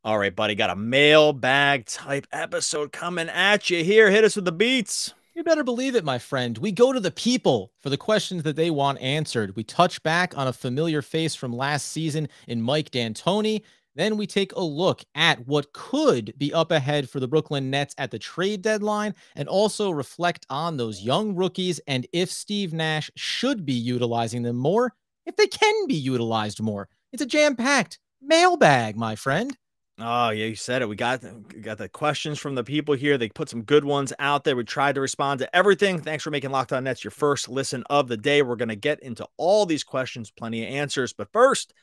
All right, buddy, got a mailbag type episode coming at you here. Hit us with the beats. You better believe it, my friend. We go to the people for the questions that they want answered. We touch back on a familiar face from last season in Mike D'Antoni. Then we take a look at what could be up ahead for the Brooklyn Nets at the trade deadline and also reflect on those young rookies and if Steve Nash should be utilizing them more, if they can be utilized more. It's a jam-packed mailbag, my friend. Oh, yeah, you said it. We got the questions from the people here. They put some good ones out there. We tried to respond to everything. Thanks for making Locked On Nets your first listen of the day. We're going to get into all these questions, plenty of answers. But first,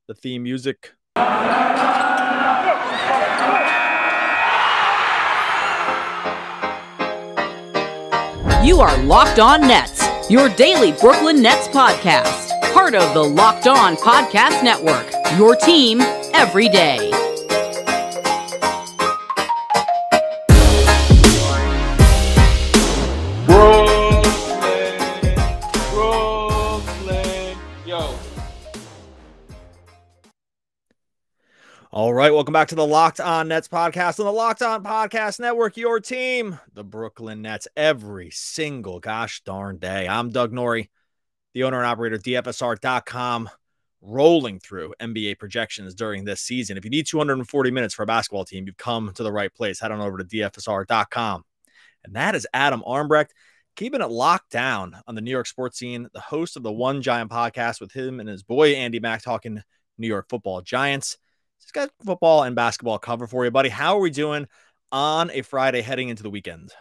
the theme music. You are Locked On Nets, your daily Brooklyn Nets podcast. Part of the Locked On Podcast Network, your team every day. Brooklyn, yo. All right, welcome back to the Locked On Nets podcast on the Locked On Podcast Network, your team, the Brooklyn Nets, every single gosh darn day. I'm Doug Norrie, the owner and operator of DFSR.com, rolling through NBA projections during this season. If you need 240 minutes for a basketball team, you've come to the right place. Head on over to DFSR.com. And that is Adam Armbrecht, keeping it locked down on the New York sports scene, the host of the One Giant podcast with him and his boy Andy Mack talking New York football Giants. He's got football and basketball cover for you, buddy. How are we doing on a Friday heading into the weekend?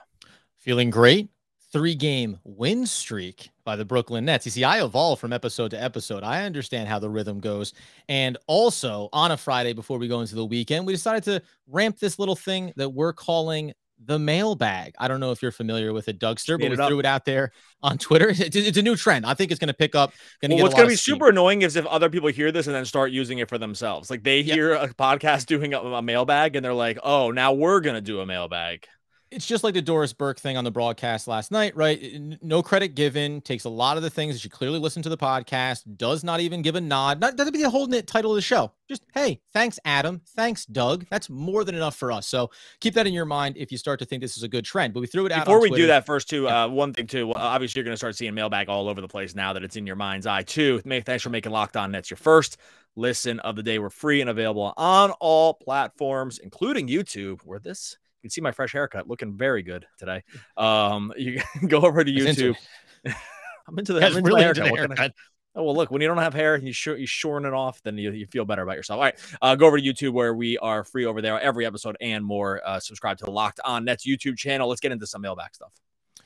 Feeling great. 3-game win streak by the Brooklyn Nets. You see, I evolve from episode to episode. I understand how the rhythm goes. And also on a Friday before we go into the weekend, we decided to ramp this little thing that we're calling the mailbag. I don't know if you're familiar with it, Dougster, but we threw it out there on Twitter. It's a new trend. I think it's going to pick up. What's going to be super annoying is if other people hear this and then start using it for themselves. Like they hear a podcast doing a mailbag and they're like, oh, now we're going to do a mailbag. It's just like the Doris Burke thing on the broadcast last night, right? No credit given, takes a lot of the things that you clearly listen to the podcast, does not even give a nod. Doesn't be the whole title of the show. Just, hey, thanks, Adam. Thanks, Doug. That's more than enough for us. So keep that in your mind if you start to think this is a good trend. But we threw it out before we do that first, too. One thing, too. Obviously, you're going to start seeing mailbag all over the place now that it's in your mind's eye, too. Thanks for making Locked On Nets your first listen of the day. We're free and available on all platforms, including YouTube, where this... You can see my fresh haircut, looking very good today. You can go over to YouTube. I'm into the haircut. Oh, well, look, when you don't have hair and you're shoring it off, then you feel better about yourself. All right, go over to YouTube where we are free over there every episode and more. Subscribe to the Locked On Nets YouTube channel. Let's get into some mailbag stuff.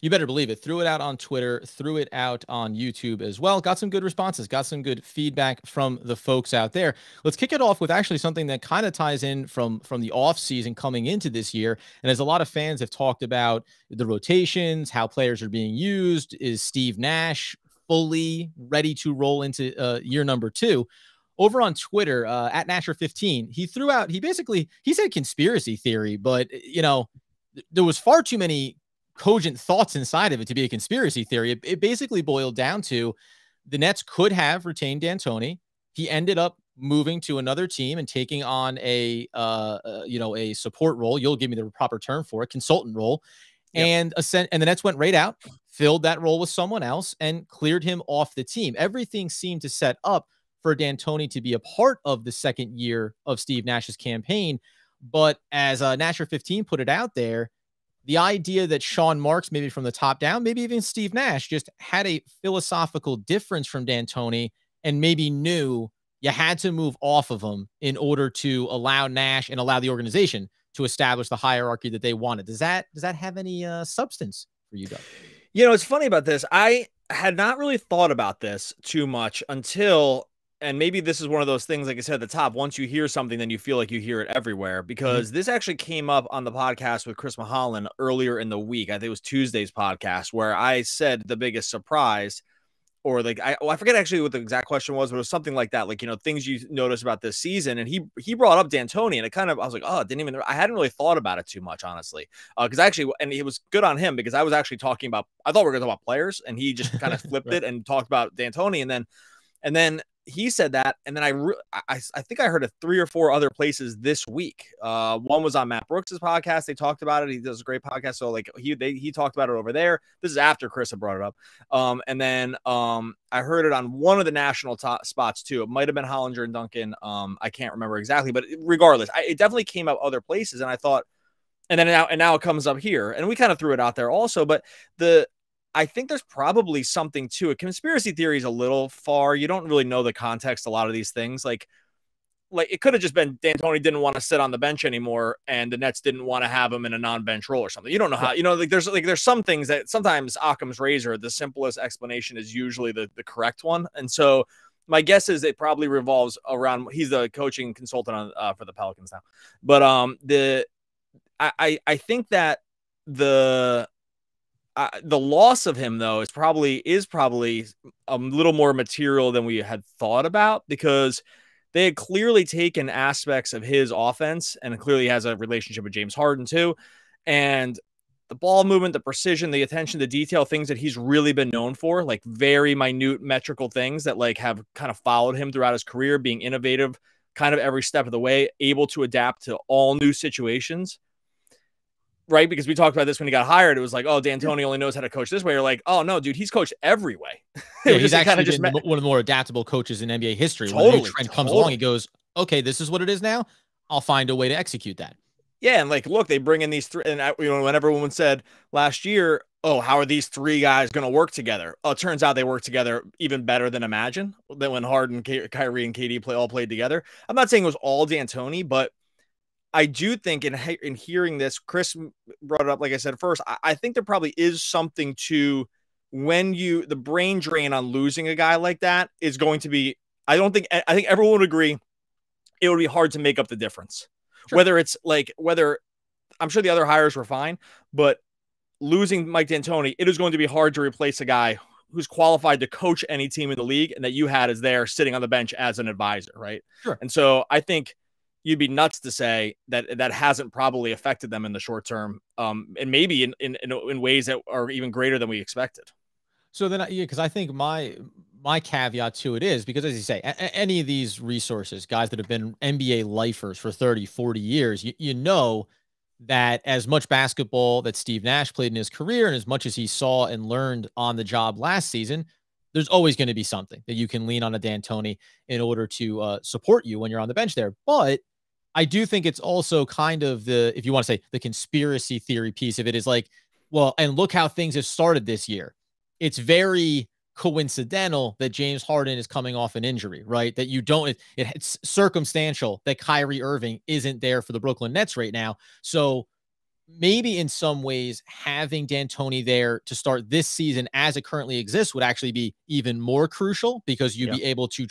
You better believe it. Threw it out on Twitter, threw it out on YouTube as well. Got some good responses, got some good feedback from the folks out there. Let's kick it off with actually something that kind of ties in from the off season coming into this year. And as a lot of fans have talked about the rotations, how players are being used, is Steve Nash fully ready to roll into year number 2? Over on Twitter, at Nasher15, he said conspiracy theory, but there was far too many cogent thoughts inside of it to be a conspiracy theory. It basically boiled down to the Nets could have retained D'Antoni. He ended up moving to another team and taking on a support role. You'll give me the proper term for it, consultant role. Yep. And the Nets went right out, filled that role with someone else, and cleared him off the team. Everything seemed to set up for D'Antoni to be a part of the second year of Steve Nash's campaign. But as Nasher 15 put it out there, the idea that Sean Marks, maybe from the top down, maybe even Steve Nash, just had a philosophical difference from D'Antoni and maybe knew you had to move off of him in order to allow Nash and allow the organization to establish the hierarchy that they wanted. Does that have any substance for you, Doug? It's funny about this. I had not really thought about this too much until... And maybe this is one of those things, like I said at the top, once you hear something, then you feel like you hear it everywhere, because this actually came up on the podcast with Chris Mahalan earlier in the week. I think it was Tuesday's podcast, where I said the biggest surprise, or like, I forget actually what the exact question was, but it was something like that. Like, things you notice about this season. And he brought up D'Antoni, and I was like, oh, I hadn't really thought about it too much, honestly. Because and it was good on him, because I was actually talking about, I thought we were going to talk about players, and he just kind of flipped it and talked about D'Antoni. And then he said that, and then I think I heard it 3 or 4 other places this week. One was on Matt Brooks's podcast. They talked about it. He does a great podcast. So like he talked about it over there. This is after Chris had brought it up. And then I heard it on one of the national top spots too. It might have been Hollinger and Duncan. I can't remember exactly, but regardless, it definitely came out other places. And I thought, and now it comes up here, and we kind of threw it out there also. But I think there's probably something to it. Conspiracy theory is a little far. You don't really know the context. A lot of these things, like it could have just been D'Antoni didn't want to sit on the bench anymore, and the Nets didn't want to have him in a non-bench role or something. You don't know how. There's some things that sometimes Occam's razor, the simplest explanation is usually the correct one. And so my guess is it probably revolves around. He's the coaching consultant for the Pelicans now, but I think that the loss of him though is probably a little more material than we had thought about, because they had clearly taken aspects of his offense, and clearly has a relationship with James Harden too. And the ball movement, the precision, the attention to detail, things that he's really been known for, like very minute metrical things that like have kind of followed him throughout his career, being innovative kind of every step of the way, able to adapt to all new situations. Right, because we talked about this when he got hired. It was like, oh, D'Antoni only knows how to coach this way. You're like, oh no, dude, he's coached every way. Yeah, he's actually been one of the more adaptable coaches in NBA history. When a new trend comes along, he goes, okay, this is what it is now. I'll find a way to execute that. Yeah, and like, look, they bring in these 3, and when everyone said last year, oh, how are these 3 guys going to work together? Oh, it turns out they work together even better than imagined. Than when Harden, Kyrie, and KD all played together. I'm not saying it was all D'Antoni, but I do think in hearing this, Chris brought it up, like I said first, I think there probably is something to when the brain drain on losing a guy like that is going to be, I think everyone would agree it would be hard to make up the difference. Sure. Whether I'm sure the other hires were fine, but losing Mike D'Antoni, it is going to be hard to replace a guy who's qualified to coach any team in the league and that you had as there sitting on the bench as an advisor. Right. Sure. And so I think you'd be nuts to say that hasn't probably affected them in the short term, and maybe in ways that are even greater than we expected. So then, because I think my caveat to it is, because as you say, any of these resources, guys that have been NBA lifers for 30, 40 years, you know that as much basketball that Steve Nash played in his career and as much as he saw and learned on the job last season, there's always going to be something that you can lean on a D'Antoni in order to support you when you're on the bench there. But I do think it's also kind of if you want to say the conspiracy theory piece of it is like, well, and look how things have started this year. It's very coincidental that James Harden is coming off an injury, right? That it's circumstantial that Kyrie Irving isn't there for the Brooklyn Nets right now. So maybe in some ways having D'Antoni there to start this season as it currently exists would actually be even more crucial, because you'd be able to,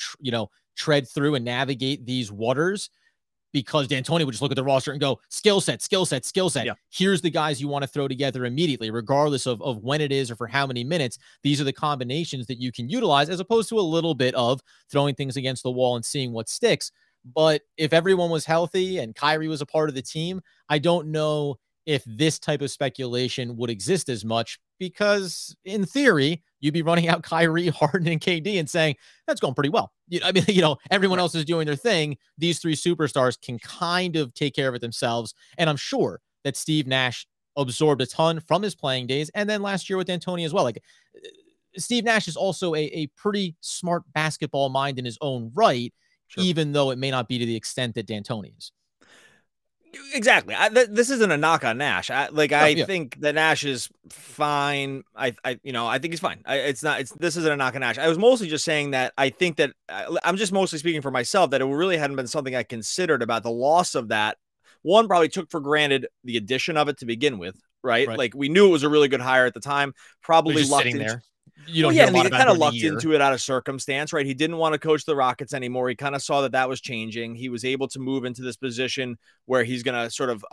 tread through and navigate these waters, because D'Antoni would just look at the roster and go, skill set. Yeah. Here's the guys you want to throw together immediately, regardless of when it is or for how many minutes. These are the combinations that you can utilize, as opposed to a little bit of throwing things against the wall and seeing what sticks. But if everyone was healthy and Kyrie was a part of the team, I don't know if this type of speculation would exist as much, because in theory, you'd be running out Kyrie, Harden, and KD and saying, that's going pretty well. Everyone else is doing their thing. These 3 superstars can kind of take care of it themselves. And I'm sure that Steve Nash absorbed a ton from his playing days. And then last year with D'Antoni as well. Like, Steve Nash is also a pretty smart basketball mind in his own right, even though it may not be to the extent that D'Antoni is. Exactly. This isn't a knock on Nash. I think that Nash is fine. I think he's fine. This isn't a knock on Nash. I was mostly just saying that I think that I'm just mostly speaking for myself, that it really hadn't been something I considered about the loss of that. One, probably took for granted the addition of it to begin with, right? Like, we knew it was a really good hire at the time. Probably lucked in there. You don't hear a lot about it. He kind of lucked into it out of circumstance, right? He didn't want to coach the Rockets anymore. He kind of saw that was changing. He was able to move into this position where he's going to sort of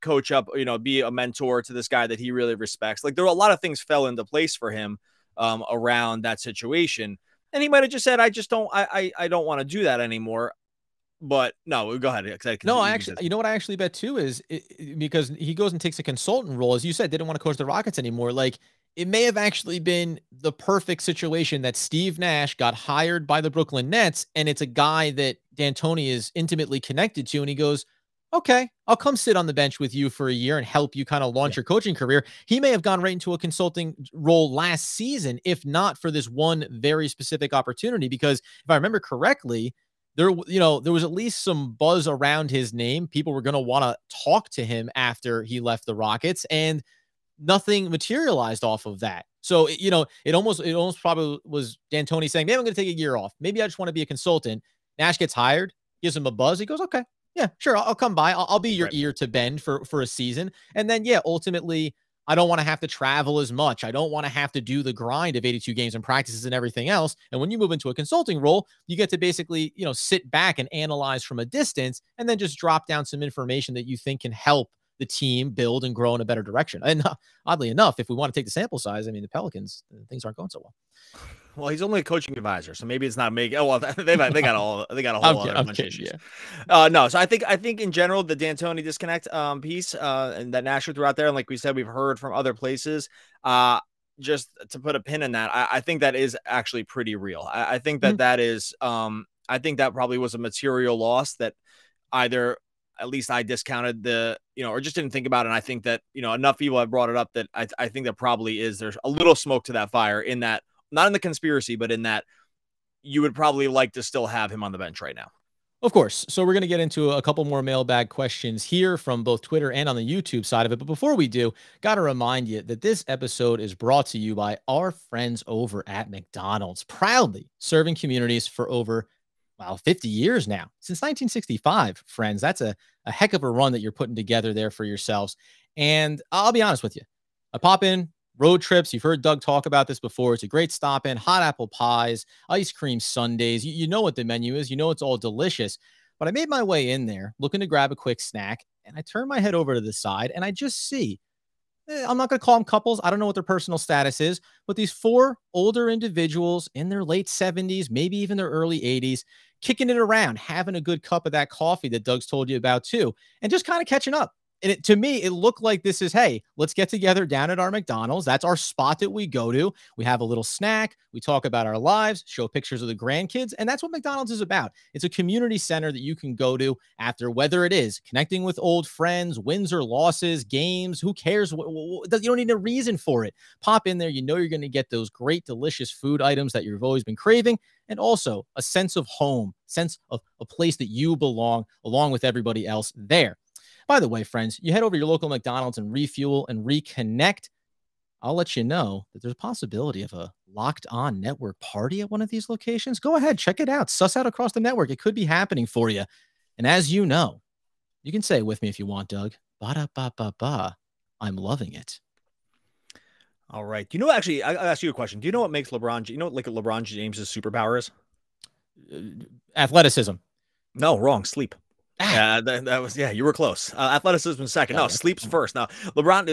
coach up, be a mentor to this guy that he really respects. Like, there were a lot of things fell into place for him around that situation. And he might have just said, I don't want to do that anymore. But no, go ahead. No, I actually, what I actually bet too is because he goes and takes a consultant role, as you said, didn't want to coach the Rockets anymore. Like, it may have actually been the perfect situation that Steve Nash got hired by the Brooklyn Nets, and it's a guy that D'Antoni is intimately connected to, and he goes, okay, I'll come sit on the bench with you for a year and help you kind of launch your coaching career. He may have gone right into a consulting role last season, if not for this one very specific opportunity, because if I remember correctly, there was at least some buzz around his name. People were going to want to talk to him after he left the Rockets, and nothing materialized off of that. So, it almost probably was D'Antoni saying, maybe I'm going to take a year off. Maybe I just want to be a consultant. Nash gets hired, gives him a buzz. He goes, okay, yeah, sure. I'll come by. I'll be your ear to bend for a season. And then, ultimately, I don't want to have to travel as much. I don't want to have to do the grind of 82 games and practices and everything else. And when you move into a consulting role, you get to basically, sit back and analyze from a distance and then just drop down some information that you think can help the team build and grow in a better direction. And oddly enough, if we want to take the sample size, I mean, the Pelicans, things aren't going so well. Well, he's only a coaching advisor, so maybe it's not making. Oh well, they got a whole other bunch of issues. Yeah. No, so I think in general the D'Antoni disconnect piece and that Nash threw out there, and like we said, we've heard from other places. Just to put a pin in that, I think that is actually pretty real. I think that is. I think that probably was a material loss that either at least I discounted or just didn't think about it. And I think that enough people have brought it up that I think that probably there's a little smoke to that fire in that. Not in the conspiracy, but in that you would probably like to still have him on the bench right now. Of course. So we're going to get into a couple more mailbag questions here from both Twitter and on the YouTube side of it. But before we do, got to remind you that this episode is brought to you by our friends over at McDonald's, proudly serving communities for over 50 years now, since 1965, friends. That's a heck of a run that you're putting together there for yourselves. And I'll be honest with you. I pop in, road trips. You've heard Doug talk about this before. It's a great stop in. Hot apple pies, ice cream sundaes. You know what the menu is. You know it's all delicious. But I made my way in there looking to grab a quick snack, and I turn my head over to the side, and I just see, I'm not going to call them couples. I don't know what their personal status is, but these 4 older individuals in their late 70s, maybe even their early 80s, kicking it around, having a good cup of that coffee that Doug's told you about too, and just kind of catching up. And to me, it looked like this is, hey, let's get together down at our McDonald's. That's our spot that we go to. We have a little snack. We talk about our lives, show pictures of the grandkids. And that's what McDonald's is about. It's a community center that you can go to after, whether it is connecting with old friends, wins or losses, games, who cares? You don't need a reason for it. Pop in there. You know you're going to get those great, delicious food items that you've always been craving. And also a sense of home, sense of a place that you belong along with everybody else there. By the way, friends, you head over to your local McDonald's and refuel and reconnect. I'll let you know that there's a possibility of a Locked On Network party at one of these locations. Go ahead, check it out. Suss out across the network. It could be happening for you. And as you know, you can say it with me if you want, Doug. Ba-da-ba-ba-ba. I'm loving it. All right. Actually, I'll ask you a question. Do you know what makes LeBron, LeBron James's superpower is? Athleticism. No, wrong. Sleep. That was, you were close. Athleticism second. No, sleep's first. Now,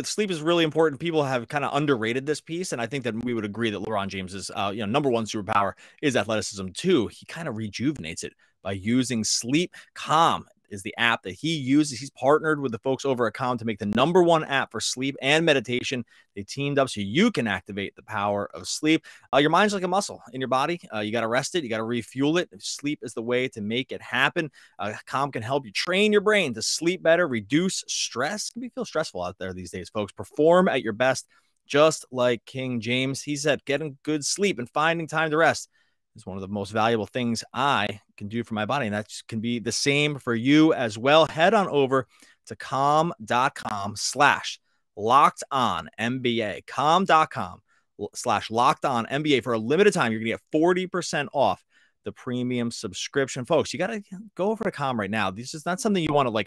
sleep is really important. People have kind of underrated this piece, and I think that we would agree that LeBron James's number one superpower is athleticism. 2, he kind of rejuvenates it by using sleep. Calm is the app that he uses. He's partnered with the folks over at Calm to make the number 1 app for sleep and meditation. They teamed up so you can activate the power of sleep. Your mind's like a muscle in your body. You got to rest it. You got to refuel it. Sleep is the way to make it happen. Calm can help you train your brain to sleep better, reduce stress. It can feel stressful out there these days, folks. Perform at your best, just like King James. He said, getting good sleep and finding time to rest is one of the most valuable things I can do for my body. And that can be the same for you as well. Head on over to calm.com/LockedOnNBA. Calm.com/LockedOnNBA. For a limited time, you're going to get 40% off the premium subscription. Folks, you got to go over to Calm right now. This is not something you want to you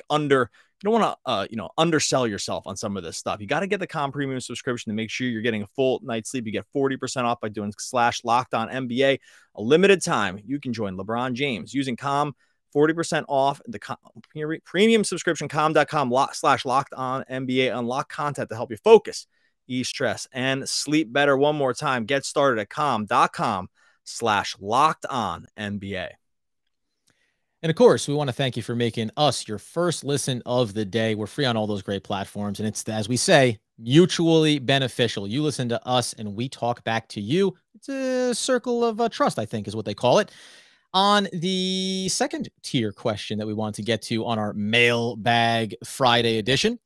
don't want to undersell yourself on some of this stuff. You got to get the Calm premium subscription to make sure you're getting a full night's sleep. You get 40% off by doing /LockedOnNBA. A limited time, you can join LeBron James using Calm. 40% off the premium subscription. Calm.com/LockedOnNBA. Unlock content to help you focus, ease stress, and sleep better. One more time, get started at calm.com/LockedOnNBA. And of course, we want to thank you for making us your first listen of the day. We're free on all those great platforms. And it's, as we say, mutually beneficial. You listen to us and we talk back to you. It's a circle of trust, I think is what they call it. On the second tier question that we want to get to on our Mailbag Friday edition,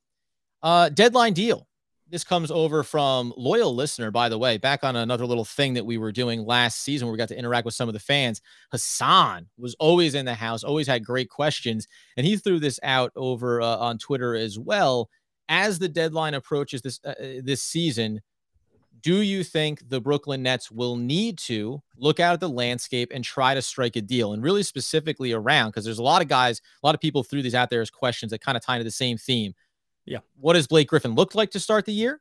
deadline deal. This comes over from loyal listener, by the way, back on another little thing that we were doing last season where we got to interact with some of the fans. Hassan was always in the house, always had great questions, and he threw this out over on Twitter as well. As the deadline approaches this season, do you think the Brooklyn Nets will need to look out at the landscape and try to strike a deal? And really specifically around, because there's a lot of guys, a lot of people threw these out there as questions that kind of tie into the same theme. Yeah. What does Blake Griffin look like to start the year?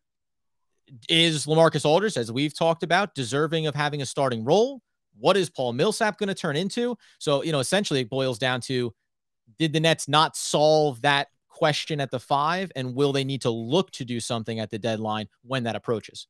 Is LaMarcus Aldridge, as we've talked about, deserving of having a starting role? What is Paul Millsap going to turn into? So, essentially it boils down to, did the Nets not solve that question at the 5? And will they need to look to do something at the deadline when that approaches?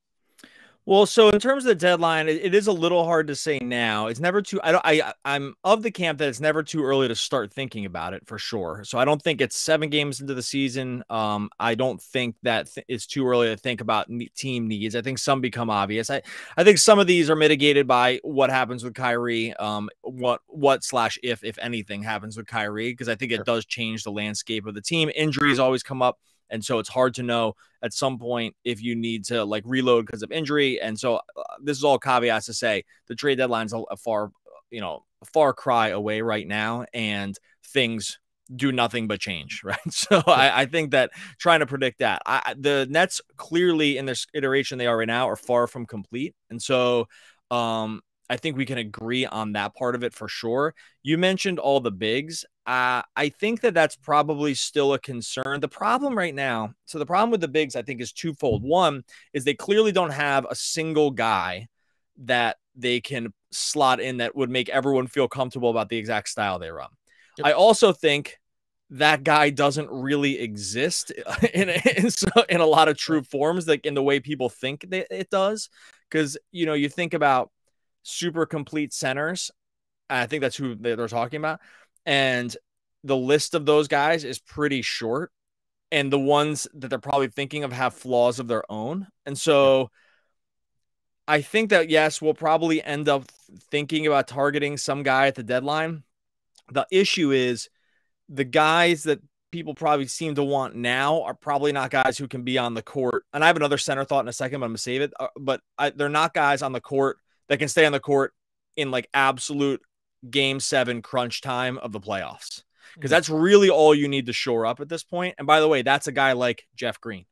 Well, so in terms of the deadline, it is a little hard to say now. It's never too, I'm of the camp that it's never too early to start thinking about it for sure. So I don't think it's 7 games into the season. I don't think that it's too early to think about team needs. I think some become obvious. I think some of these are mitigated by what happens with Kyrie, if anything happens with Kyrie, because I think it does change the landscape of the team. Injuries always come up. And so it's hard to know at some point if you need to like reload because of injury. And so this is all caveats to say the trade deadline's a far cry away right now, and things do nothing but change, right? So I think that trying to predict that, the Nets clearly in this iteration they are right now are far from complete. And so I think we can agree on that part of it for sure. You mentioned all the bigs. I think that that's probably still a concern. The problem right now, so the problem with the bigs, I think, is twofold. One is they clearly don't have a single guy that they can slot in that would make everyone feel comfortable about the exact style they run. Yep. I also think that guy doesn't really exist in a lot of true forms, like in the way people think it does. Because, you think about super complete centers. I think that's who they're talking about. And the list of those guys is pretty short. And the ones that they're probably thinking of have flaws of their own. And so I think that, yes, we'll probably end up thinking about targeting some guy at the deadline. The issue is the guys that people probably seem to want now are probably not guys who can be on the court. And I have another center thought in a second, but I'm going to save it. But they're not guys on the court that can stay on the court in like absolute Game 7 crunch time of the playoffs, because that's really all you need to shore up at this point. And by the way, that's a guy like Jeff Green,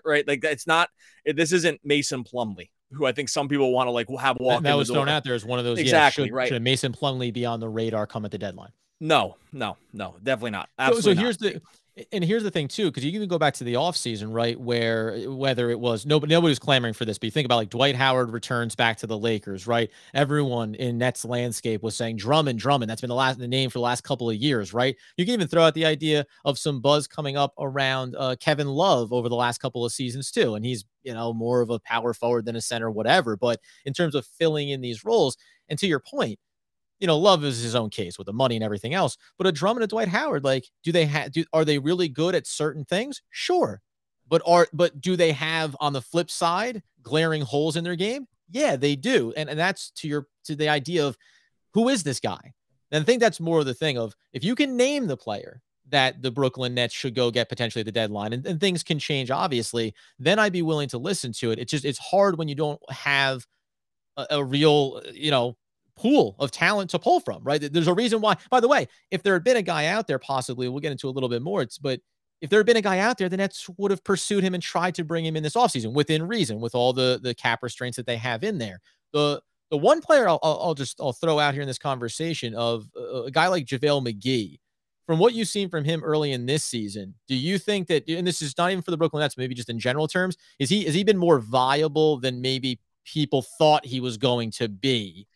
right? Like this isn't Mason Plumlee, who I think some people want to like have walk. That was thrown out there as one of those. Exactly. Right. Should Mason Plumlee be on the radar come at the deadline? No, definitely not. Absolutely. So here's the thing too, because you can go back to the offseason, right? Whether it was nobody was clamoring for this, but you think about like Dwight Howard returns back to the Lakers, right? Everyone in Nets landscape was saying Drummond. That's been the name for the last couple of years, right? You can even throw out the idea of some buzz coming up around Kevin Love over the last couple of seasons too. And he's, more of a power forward than a center, whatever. But in terms of filling in these roles, and to your point, Love is his own case with the money and everything else. But a Drummond and Dwight Howard, like, are they really good at certain things? Sure. But do they have on the flip side glaring holes in their game? Yeah, they do. And that's to the idea of who is this guy? And I think that's more of the thing of if you can name the player that the Brooklyn Nets should go get potentially at the deadline, and things can change, obviously, then I'd be willing to listen to it. It's hard when you don't have a real, pool of talent to pull from, right? There's a reason why, by the way, if there had been a guy out there, possibly we'll get into a little bit more, but if there had been a guy out there, the Nets would have pursued him and tried to bring him in this offseason within reason, with all the cap restraints that they have in there. The one player I'll throw out here in this conversation of a guy like JaVale McGee, from what you've seen from him early in this season, do you think that, and this is not even for the Brooklyn Nets, maybe just in general terms, has he been more viable than maybe people thought he was going to be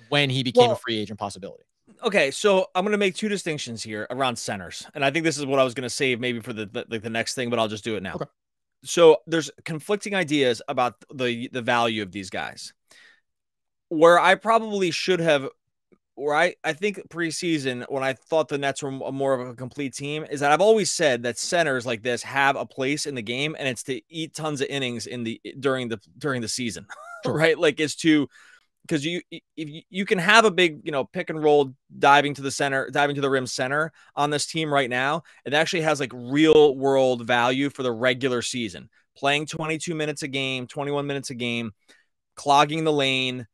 when he became a free agent possibility? Okay, so I'm going to make two distinctions here around centers. And I think this is what I was going to save maybe for the next thing, but I'll just do it now. Okay. So there's conflicting ideas about the value of these guys. Where I probably should have where I think preseason, when I thought the Nets were more of a complete team, is that I've always said that centers like this have a place in the game, and it's to eat tons of innings during the season, Sure. right? Like it's to, because you can have a big, pick and roll diving to the rim center on this team right now. It actually has like real world value for the regular season, playing 22 minutes a game, 21 minutes a game, clogging the lane,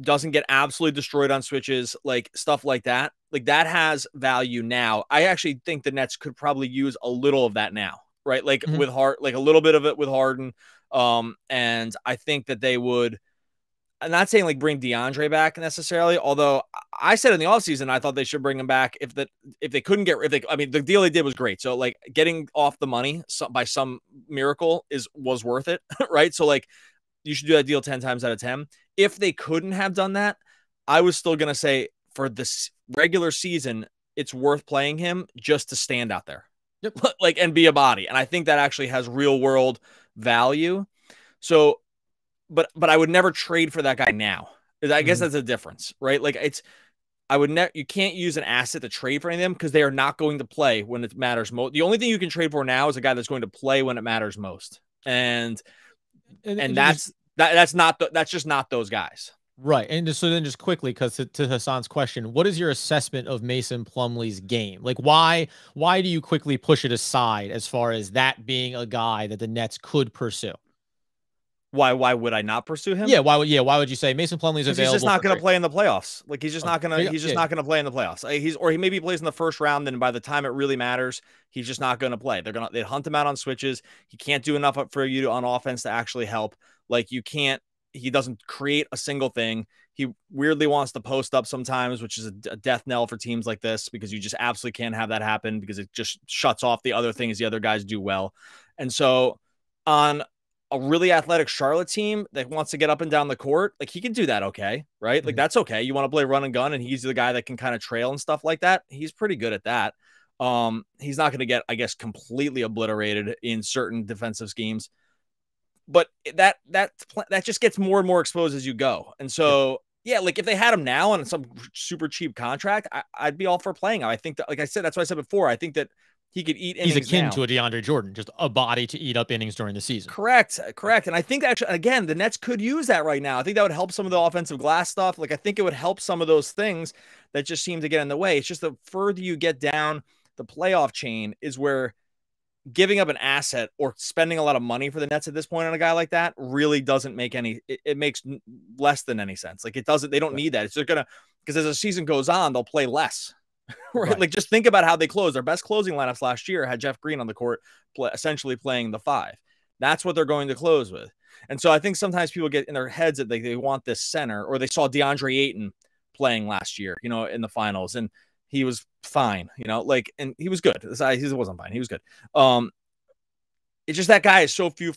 doesn't get absolutely destroyed on switches, like stuff like that. Like that has value now. I actually think the Nets could probably use a little of that now, right? Like with like a little bit of it with Harden. And I think that they would, I'm not saying like bring DeAndre back necessarily, although I said in the offseason I thought they should bring him back if they couldn't get, the deal they did was great. So like getting off the money by some miracle was worth it, right? So like you should do that deal 10 times out of 10. If they couldn't have done that, I was still going to say for this regular season, it's worth playing him just to stand out there, like, and be a body. And I think that actually has real world value. So, but I would never trade for that guy now. I guess that's a difference, right? Like you can't use an asset to trade for any of them because they are not going to play when it matters most. The only thing you can trade for now is a guy that's going to play when it matters most. And that's just not those guys. Right. And so then just quickly, because to Hassan's question, what is your assessment of Mason Plumlee's game? Like why do you quickly push it aside as far as that being a guy that the Nets could pursue? Why would I not pursue him? Yeah, why would you say Mason Plumlee's available? He's just not going to play in the playoffs. Like he's just not going to play in the playoffs. He maybe plays in the first round, and by the time it really matters, he's just not going to play. They hunt him out on switches. He can't do enough for you on offense to actually help. Like he doesn't create a single thing. He weirdly wants to post up sometimes, which is a death knell for teams like this, because you just absolutely can't have that happen because it just shuts off the other things the other guys do well. And so on a really athletic Charlotte team that wants to get up and down the court, like he can do that. Okay. Right. Like that's okay. You want to play run and gun, and he's the guy that can kind of trail and stuff like that. He's pretty good at that. He's not going to get, I guess, completely obliterated in certain defensive schemes, but that just gets more and more exposed as you go. And so, yeah, like if they had him now on some super cheap contract, I'd be all for playing him. I think that, like I said, that's what I said before. I think that he could eat innings. He's akin now to a DeAndre Jordan, just a body to eat up innings during the season. Correct. And I think actually, again, the Nets could use that right now. I think that would help some of the offensive glass stuff. Like I think it would help some of those things that just seem to get in the way. It's just the further you get down the playoff chain is where giving up an asset or spending a lot of money for the Nets at this point on a guy like that really doesn't make it makes less than any sense. Like they don't need that. It's just because as the season goes on, they'll play less. Right? Like just think about how they closed. Their best closing lineups last year had Jeff Green on the court, essentially playing the 5. That's what they're going to close with. And so I think sometimes people get in their heads that they want this center, or they saw DeAndre Ayton playing last year, in the finals, and he was fine, and he was good. He wasn't fine. He was good. It's just that guy is so few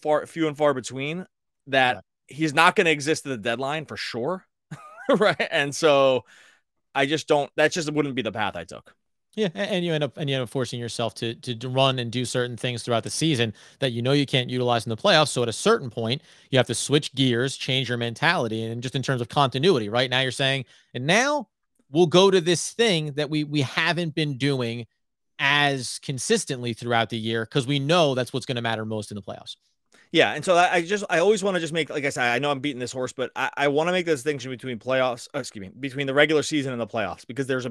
and far between that he's not going to exist at the deadline for sure. Right. And so that just wouldn't be the path I took. Yeah, and you end up forcing yourself to run and do certain things throughout the season that you can't utilize in the playoffs. So at a certain point, you have to switch gears, change your mentality, and just in terms of continuity. Right now, you're saying, and now we'll go to this thing that we haven't been doing as consistently throughout the year because we know that's what's going to matter most in the playoffs. Yeah, and so I always want to just make, like I said, I know I'm beating this horse, but I want to make the distinction between between the regular season and the playoffs, because there's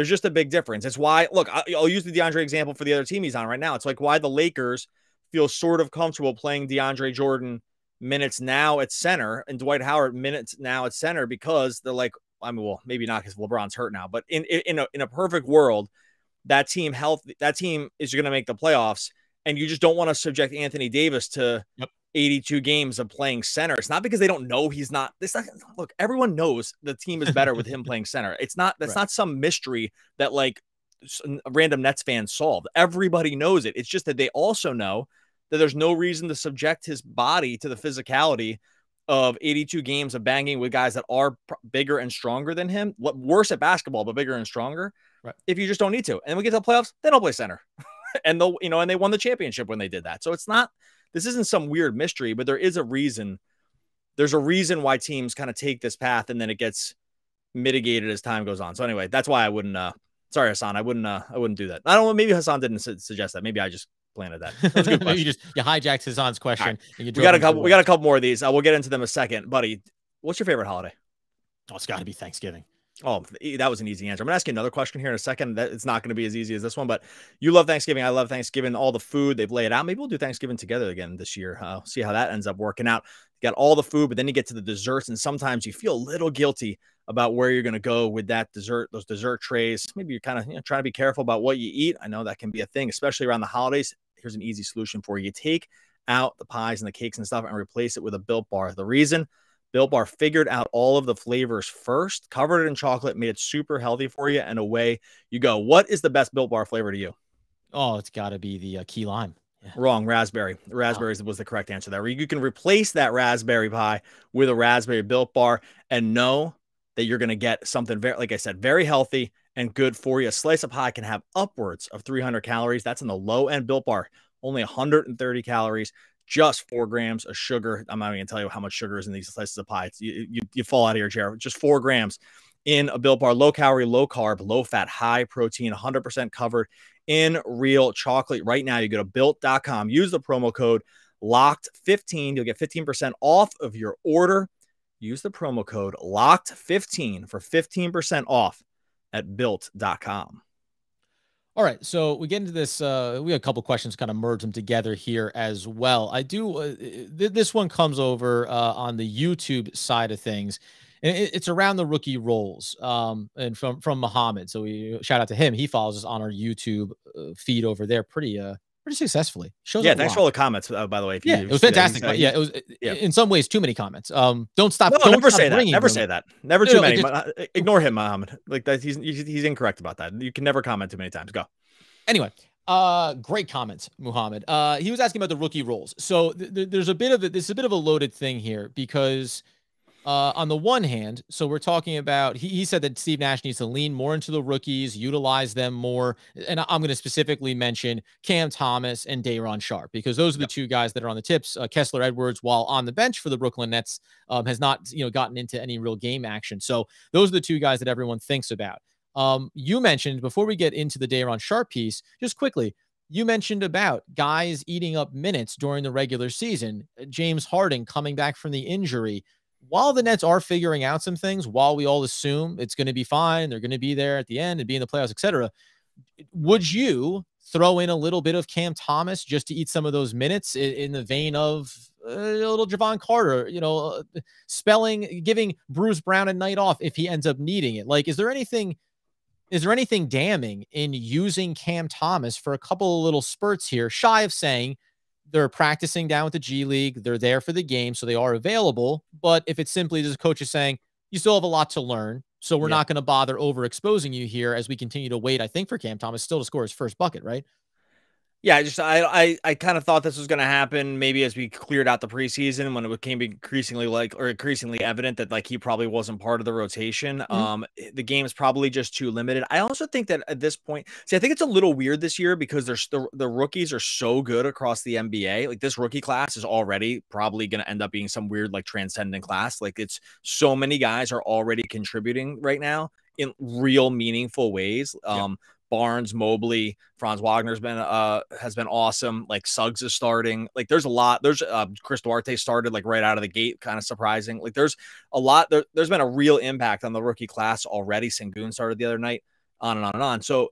just a big difference. It's why, look, I'll use the DeAndre example for the other team he's on right now. It's like why the Lakers feel sort of comfortable playing DeAndre Jordan minutes now at center and Dwight Howard minutes now at center, because they're like, well, maybe not because LeBron's hurt now, but in a perfect world, that team is going to make the playoffs. And you just don't want to subject Anthony Davis to 82 games of playing center. It's not because they don't know he's not. Look, everyone knows the team is better with him playing center. It's not. That's not some mystery that like a random Nets fan solved. Everybody knows it. It's just that they also know that there's no reason to subject his body to the physicality of 82 games of banging with guys that are bigger and stronger than him. Worse at basketball, but bigger and stronger. Right. If you just don't need to. And we get to the playoffs, they don't play center. And and they won the championship when they did that. So this isn't some weird mystery, but there is a reason. There's a reason why teams kind of take this path, and then it gets mitigated as time goes on. So anyway, that's why I wouldn't. Sorry, Hassan, I wouldn't do that. I don't know. Maybe Hassan didn't suggest that. Maybe I just planted that. That's a good question. you hijacked Hassan's question. Right. And you we got a couple more of these. We'll get into them in a second, buddy. What's your favorite holiday? Oh, it's got to be Thanksgiving. Oh, that was an easy answer. I'm going to ask you another question here in a second. That it's not going to be as easy as this one, but you love Thanksgiving. I love Thanksgiving. All the food they've laid out. Maybe we'll do Thanksgiving together again this year. See how that ends up working out. You got all the food, but then you get to the desserts, and sometimes you feel a little guilty about where you're going to go with that dessert, those dessert trays. Maybe you're kind of trying to be careful about what you eat. I know that can be a thing, especially around the holidays. Here's an easy solution for you. Take out the pies and the cakes and stuff and replace it with a Built Bar. The reason Built Bar figured out all of the flavors first, covered it in chocolate, made it super healthy for you, and away you go. What is the best Built Bar flavor to you? Oh, it's got to be the key lime. Yeah. Wrong. Raspberry. Raspberry was the correct answer there. You can replace that raspberry pie with a raspberry Built Bar and know that you're going to get something very, like I said, very healthy and good for you. A slice of pie can have upwards of 300 calories. That's in the low end Built Bar. Only 130 calories. Just 4 grams of sugar. I'm not even going to tell you how much sugar is in these slices of pie. You fall out of your chair. Just 4 grams in a Built Bar. Low calorie, low carb, low fat, high protein, 100% covered in real chocolate. Right now, you go to built.com. Use the promo code LOCKED15. You'll get 15% off of your order. Use the promo code LOCKED15 for 15% off at built.com. All right, so we get into this. We have a couple questions, kind of merge them together here as well. I do. This one comes over on the YouTube side of things, and it's around the rookie roles. And from Muhammad. So we shout out to him. He follows us on our YouTube feed over there pretty successfully. Thanks for all the comments. By the way, it was fantastic. It was in some ways too many comments. Don't stop. No, don't never stop say that. Never them. say that. Never too many. Ignore him, Muhammad. Like that, he's incorrect about that. You can never comment too many times. Go. Anyway, great comments, Muhammad. He was asking about the rookie roles. So there's a bit of it. This is a bit of a loaded thing here because on the one hand, so we're talking about, he said that Steve Nash needs to lean more into the rookies, utilize them more. And I'm going to specifically mention Cam Thomas and Deron Sharp, because those are the two guys that are on the tips. Kessler Edwards, while on the bench for the Brooklyn Nets, has not, gotten into any real game action. So those are the two guys that everyone thinks about. You mentioned, before we get into the Deron Sharp piece, just quickly, you mentioned about guys eating up minutes during the regular season. James Harden coming back from the injury. While the Nets are figuring out some things, while we all assume it's going to be fine, they're going to be there at the end and be in the playoffs, etc., would you throw in a little bit of Cam Thomas just to eat some of those minutes in the vein of a little Javon Carter, giving Bruce Brown a night off if he ends up needing it? Like, is there anything damning in using Cam Thomas for a couple of little spurts here, shy of saying they're practicing down with the G League, they're there for the game, so they are available? But if it's simply just coach is saying, you still have a lot to learn, so we're not going to bother overexposing you here as we continue to wait, I think, for Cam Thomas still to score his first bucket, right? Yeah, I kind of thought this was going to happen maybe as we cleared out the preseason, when it became increasingly evident that he probably wasn't part of the rotation. The game is probably just too limited. I also think that at this point, I think it's a little weird this year because the rookies are so good across the NBA. Like, this rookie class is already probably going to end up being some weird transcendent class. Like, it's so many guys are already contributing right now in real meaningful ways. Barnes, Mobley, Franz Wagner's has been awesome. Like, Suggs is starting. Like, there's a lot. There's Chris Duarte started right out of the gate, kind of surprising. Like, there's a lot. There's been a real impact on the rookie class already. Sengun started the other night, on and on and on. So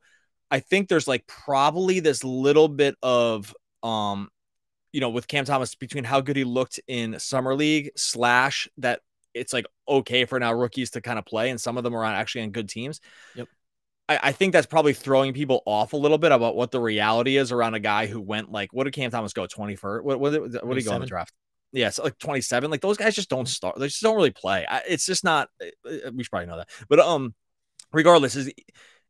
I think there's probably this little bit of with Cam Thomas, between how good he looked in summer league / that it's okay for now rookies to kind of play, and some of them are actually on good teams. Yep. I think that's probably throwing people off a little bit about what the reality is around a guy who went what did Cam Thomas go 21st? What did he go in the draft? Yeah, so 27. Those guys just don't start. They just don't really play. It's just not. We should probably know that. But regardless,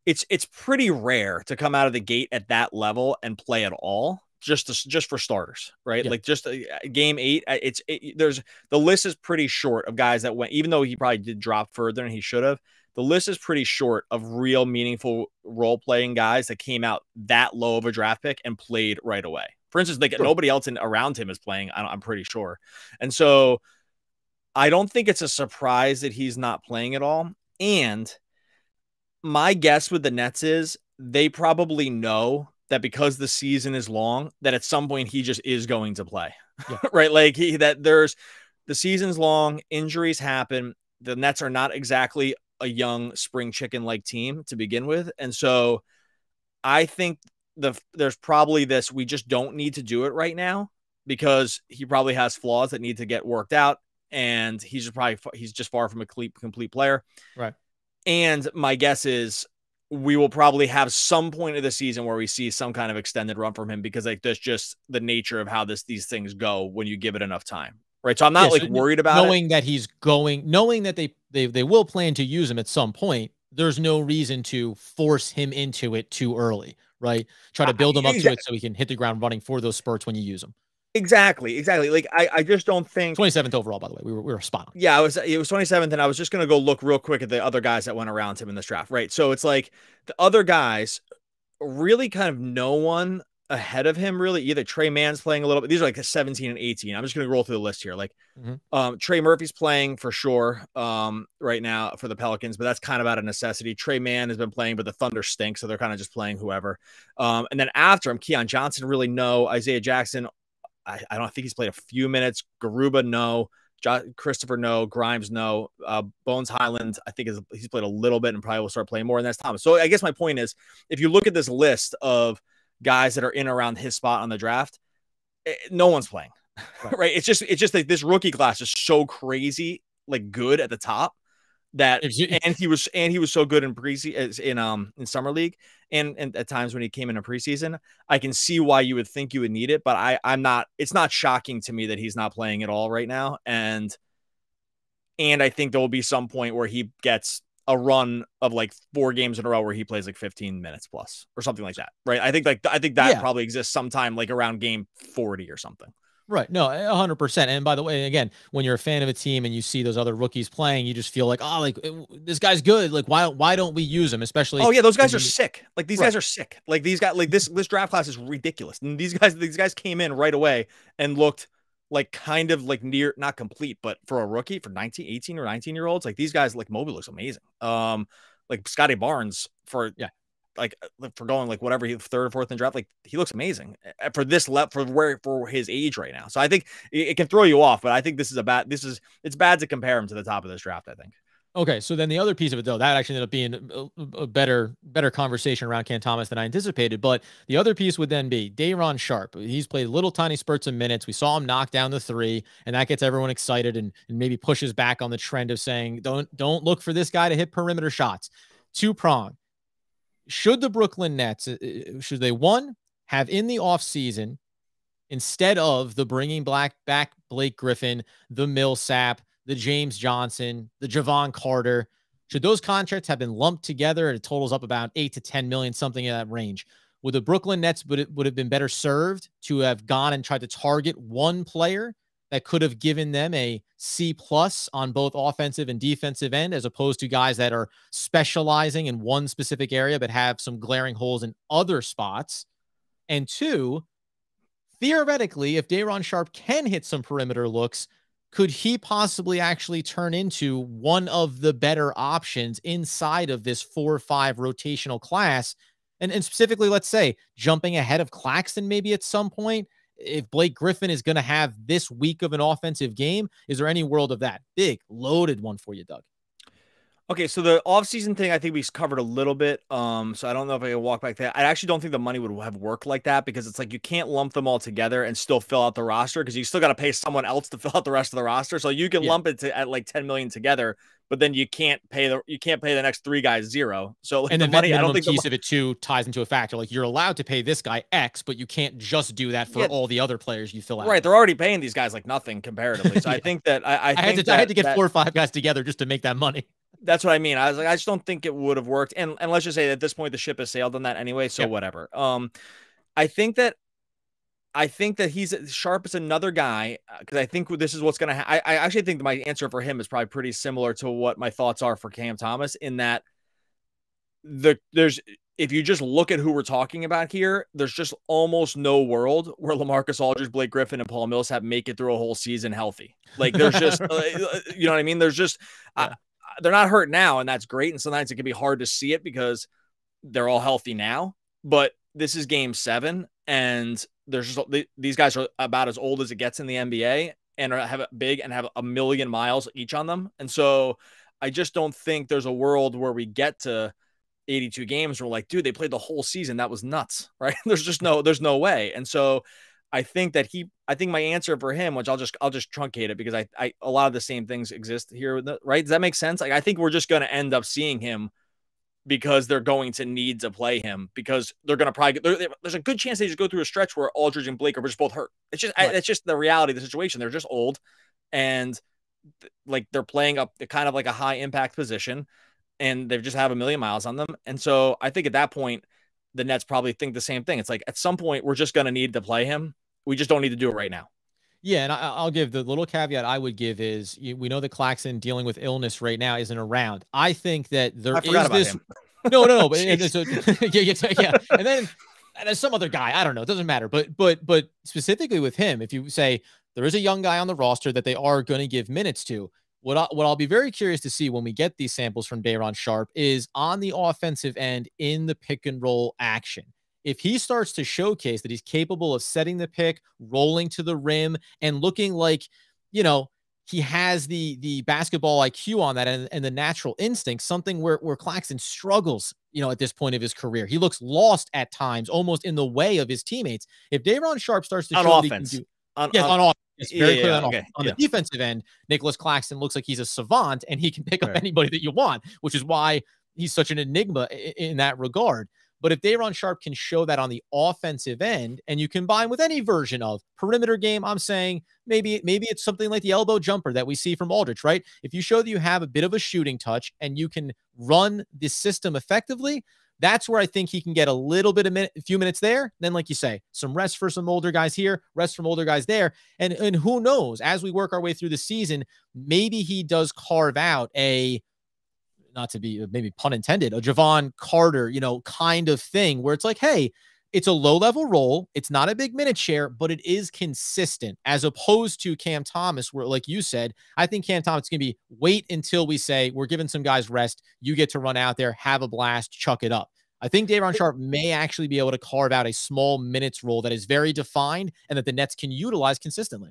it's pretty rare to come out of the gate at that level and play at all. Just for starters, right? Yeah. Game 8. The list is pretty short of guys that went, even though he probably did drop further than he should have. The list is pretty short of real meaningful role-playing guys that came out that low of a draft pick and played right away. For instance, nobody else around him is playing, I'm pretty sure. And so I don't think it's a surprise that he's not playing at all. And my guess with the Nets is they probably know that because the season is long, that at some point he just is going to play. Yeah. Right? Like the season's long, injuries happen. The Nets are not exactly a young spring chicken like team to begin with. And so I think there's probably this, we just don't need to do it right now because he probably has flaws that need to get worked out. And he's just far from a complete player. Right. And my guess is we will probably have some point of the season where we see some kind of extended run from him because like that's just the nature of how these things go when you give it enough time. Right. So I'm not worried about knowing that he's going, knowing that they will plan to use him at some point. There's no reason to force him into it too early, right? Try to build him up to it so he can hit the ground running for those spurts when you use him. Exactly. Like I just don't think 27th overall, by the way. We were spot on. Yeah, it was 27th, and I was just gonna go look real quick at the other guys that went around him in this draft, right? So it's like the other guys, really kind of no one ahead of him, really. Either Trey Mann's playing a little bit. These are like 17 and 18. I'm just gonna roll through the list here. Like Trey Murphy's playing for sure right now for the Pelicans, but that's kind of out of necessity. Trey Mann has been playing, but the Thunder stink, so they're kind of just playing whoever. And then after him, Keon Johnson, really no. Isaiah Jackson, I don't think he's played a few minutes. Garuba, no. Christopher, no. Grimes, no. Bones Highland, I think he's played a little bit and probably will start playing more. And that's Thomas. So I guess my point is, if you look at this list of guys that are in around his spot on the draft, no one's playing, right? It's just like this rookie class is so crazy, like good at the top that, and he was so good in preseason in summer league. And at times when he came in a preseason, I can see why you would think you would need it, but I'm not, it's not shocking to me that he's not playing at all right now. And I think there will be some point where he gets a run of like 4 games in a row where he plays like 15 minutes plus or something like that. Right. I think that probably exists sometime like around game 40 or something. Right. No, 100%. And by the way, again, when you're a fan of a team and you see those other rookies playing, you just feel like, oh, like this guy's good. Like, why don't we use him? Especially. Oh yeah, those guys are sick. Like these guys are sick. Like these guys, like this draft class is ridiculous. And these guys came in right away and looked like kind of like near, not complete, but for a rookie, for 18 or 19-year-olds, like these guys, like Mobley looks amazing. Like Scotty Barnes for going like whatever he 3rd or 4th in draft, like he looks amazing for this for his age right now. So I think it can throw you off, but I think it's bad to compare him to the top of this draft, I think. Okay, so then the other piece of it, though, that actually ended up being a better conversation around Cam Thomas than I anticipated. But the other piece would then be Deron Sharp. He's played little tiny spurts of minutes. We saw him knock down the 3, and that gets everyone excited and maybe pushes back on the trend of saying, don't look for this guy to hit perimeter shots. 2-prong. Should the Brooklyn Nets, should they, one, have in the offseason, instead of the bringing back Blake Griffin, the Millsap, the James Johnson, the Javon Carter, should those contracts have been lumped together and it totals up about 8 to 10 million, something in that range? Would the Brooklyn Nets would have been better served to have gone and tried to target one player that could have given them a C+ on both offensive and defensive end, as opposed to guys that are specializing in one specific area but have some glaring holes in other spots? And 2, theoretically, if Deron Sharp can hit some perimeter looks, could he possibly actually turn into one of the better options inside of this 4 or 5 rotational class? And specifically, let's say, jumping ahead of Claxton maybe at some point, if Blake Griffin is going to have this week of an offensive game, is there any world of that? Big, loaded one for you, Doug. Okay, so the offseason thing, I think we covered a little bit. So I don't know if I can walk back there. I actually don't think the money would have worked like that, because it's like you can't lump them all together and still fill out the roster, because you still got to pay someone else to fill out the rest of the roster. So you can lump it at like 10 million together, but then you can't pay the next 3 guys 0. So like, and the money, I don't think piece of it too ties into a factor. Like, you're allowed to pay this guy X, but you can't just do that for all the other players you fill out. Right, they're already paying these guys like nothing comparatively. So I think that I had to get 4 or 5 guys together just to make that money. That's what I mean. I was like, I just don't think it would have worked. And let's just say that at this point, the ship has sailed on that anyway. So whatever. I think that Sharp is another guy, because I think this is what's going to happen. I actually think my answer for him is probably pretty similar to what my thoughts are for Cam Thomas, in that if you just look at who we're talking about here, there's just almost no world where LaMarcus Aldridge, Blake Griffin, and Paul Millsap make it through a whole season healthy. Like, there's just, you know what I mean? There's just, they're not hurt now, and that's great. And sometimes it can be hard to see it because they're all healthy now. But this is game 7, and there's just these guys are about as old as it gets in the NBA, and have big and have a million miles each on them. And so I just don't think there's a world where we get to 82 games. We're like, dude, they played the whole season. That was nuts, right? There's no way. And so I think my answer for him, which I'll just truncate it because I a lot of the same things exist here, right? Does that make sense? Like, I think we're just going to end up seeing him because they're going to need to play him because they're going to probably there's a good chance they just go through a stretch where Aldridge and Blake are just both hurt. It's just, right. It's just the reality of the situation. They're just old, and like they're playing up kind of like a high impact position, and they just have a million miles on them. And so I think at that point, the Nets probably think the same thing. It's like, at some point, we're just going to need to play him. We just don't need to do it right now. Yeah, and I'll give the little caveat I would give is we know that Claxton dealing with illness right now isn't around. I think that there is this. Him. No. But yeah. And then there's some other guy. I don't know. It doesn't matter. But specifically with him, if you say there is a young guy on the roster that they are going to give minutes to, what I'll be very curious to see when we get these samples from Deron Sharp is on the offensive end in the pick and roll action. If he starts to showcase that he's capable of setting the pick, rolling to the rim, and looking like, he has the basketball IQ on that and the natural instinct, something where Claxton struggles, at this point of his career. He looks lost at times, almost in the way of his teammates. If Deron Sharp starts to show offense. on offense. It's very clear on the defensive end. Nicholas Claxton looks like he's a savant and he can pick up anybody that you want, which is why he's such an enigma in that regard. But if Deron Sharp can show that on the offensive end, and you combine with any version of perimeter game, I'm saying maybe it's something like the elbow jumper that we see from Aldridge, right? If you show that you have a bit of a shooting touch and you can run this system effectively, that's where I think he can get a little bit a few minutes there. Then, like you say, some rest for some older guys here, rest from older guys there. And who knows, as we work our way through the season, maybe he does carve out not to be maybe pun intended, a Javon Carter, kind of thing where it's like, hey, it's a low level role. It's not a big minute share, but it is consistent as opposed to Cam Thomas, where, like you said, I think Cam Thomas is going to be wait until we say we're giving some guys rest. You get to run out there, have a blast, chuck it up. I think Deron Sharp may actually be able to carve out a small minutes role that is very defined and that the Nets can utilize consistently.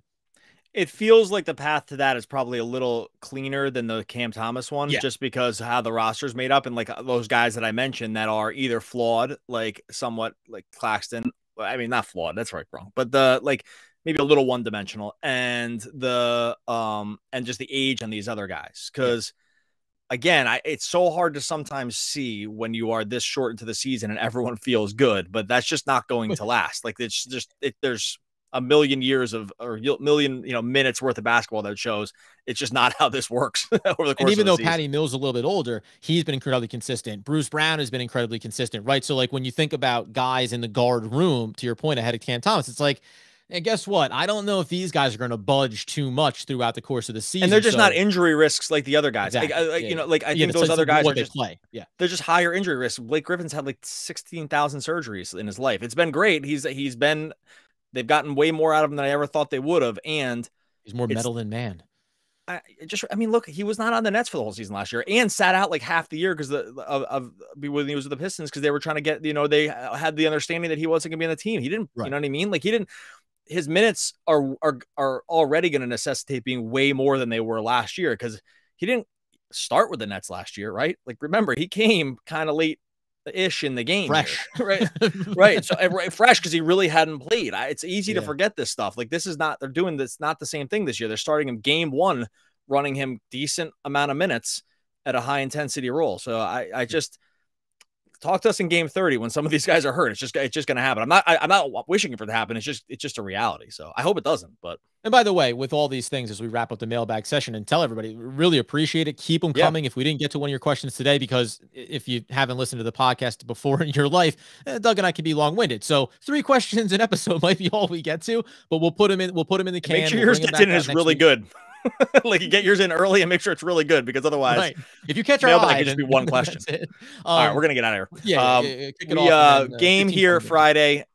It feels like the path to that is probably a little cleaner than the Cam Thomas one, just because of how the roster's made up and like those guys that I mentioned that are either flawed, like somewhat like Claxton. I mean, not flawed. That's right, wrong. But maybe a little one dimensional, and and just the age on these other guys. Because again, it's so hard to sometimes see when you are this short into the season and everyone feels good, but that's just not going to last. Like there's a million years million minutes worth of basketball that shows it's just not how this works over the course. And even though Patty Mills is a little bit older, he's been incredibly consistent. Bruce Brown has been incredibly consistent, right? So like when you think about guys in the guard room, to your point ahead of Cam Thomas, it's like, and guess what? I don't know if these guys are going to budge too much throughout the course of the season. And they're just not injury risks like the other guys. Exactly. I think those other guys are just play. Yeah, they're just higher injury risks. Blake Griffin's had like 16,000 surgeries in his life. It's been great. They've gotten way more out of him than I ever thought they would have. And he's more metal than man. Look, he was not on the Nets for the whole season last year and sat out like half the year because when he was with the Pistons, because they were trying to get, they had the understanding that he wasn't going to be on the team. He didn't, you know what I mean? Like his minutes are already going to necessitate being way more than they were last year because he didn't start with the Nets last year, right? Like, remember, he came kind of late-ish in the game. Fresh. Right. Right. So fresh because he really hadn't played. It's easy to forget this stuff. Like, they're doing this, not the same thing this year. They're starting him game one, running him decent amount of minutes at a high-intensity role. So I just... Talk to us in game 30 when some of these guys are hurt. It's just going to happen. I'm not wishing for it to happen. It's just a reality. So I hope it doesn't. But and by the way, with all these things, as we wrap up the mailbag session, and tell everybody, really appreciate it. Keep them coming. If we didn't get to one of your questions today, because if you haven't listened to the podcast before in your life, Doug and I can be long-winded. So 3 questions an episode might be all we get to, but we'll put them in. We'll put them in the can. Make sure yours gets in is really good. Like, you get yours in early and make sure it's really good, because otherwise, if you catch our eye, could just be one question. All right, we're gonna get out of here. Game here Friday.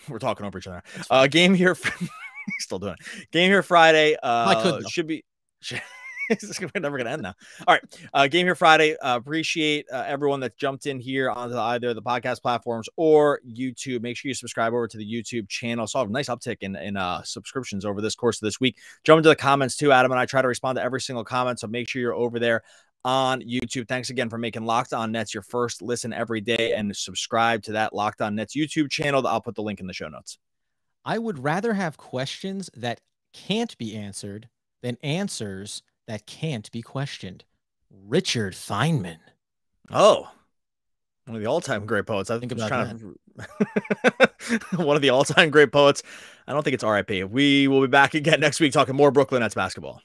We're talking over each other. Game here. Still doing it. Game here Friday. Should be. We're never going to end now. All right. Game Here Friday. Appreciate everyone that jumped in here onto either the podcast platforms or YouTube. Make sure you subscribe over to the YouTube channel. Saw a nice uptick in subscriptions over this course of this week. Jump into the comments too, Adam, and I try to respond to every single comment. So make sure you're over there on YouTube. Thanks again for making Locked On Nets your first listen every day, and subscribe to that Locked On Nets YouTube channel. I'll put the link in the show notes. I would rather have questions that can't be answered than answers that can't be questioned. Richard Feynman. Oh, one of the all-time great poets. I think I'm just trying to one of the all-time great poets. I don't think it's RIP. We will be back again next week talking more Brooklyn Nets basketball.